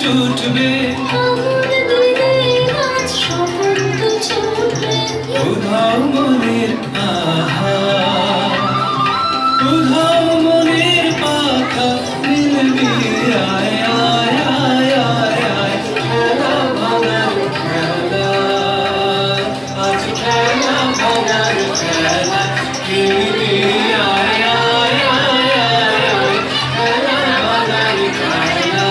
টুটবে উধাও মনের আহা উধাও মনের পাখা মিলবি আয় আয় আয় আয় আয় খেলা ভাঙার খেলা আজ খেলা ভাঙার খেলা খেলবি আয় আয় আয় আয় আয় খেলা ভাঙার খেলা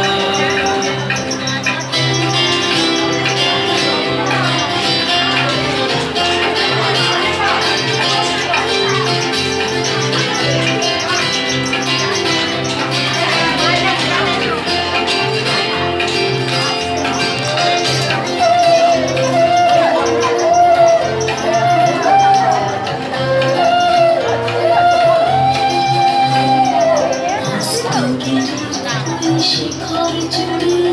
শিখর জুড়ে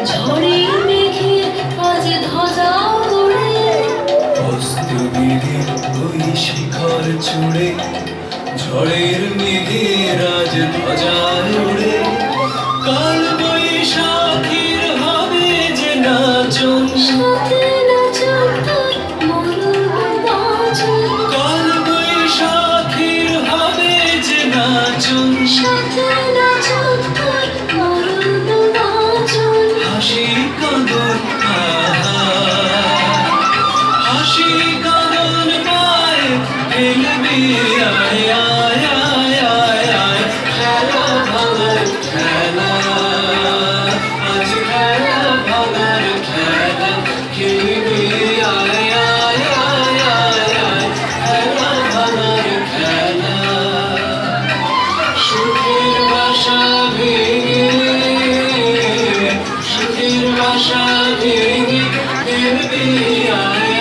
ঝড়ের মেঘে আজ ধ্বজা ওড়ে অস্তবিদির ওই শিখর চূড়ে ঝড়ের মেঘের আজ ধ্বজা ওড়ে কাল বৈশাখীর হবে যে নাচন সাথে নাচন তোর মরুর বাঁচন কাল বৈশাখীর হবে যে নাচন সাথে নাচন তোর মরুর বাঁচন হাসি কাঁদন আহা হাসি কাঁদন পায় খেলবি আয় আয় আয় আয় আয় খেলা ভাঙার খেলা আজ খেলা ভাঙার খেলা খেলবি আয় আয় আয় আয় আয় খেলা ভাঙার খেলা সুখের বাসা ভেঙে সুখের বাসা ভেঙে খেলবি আয়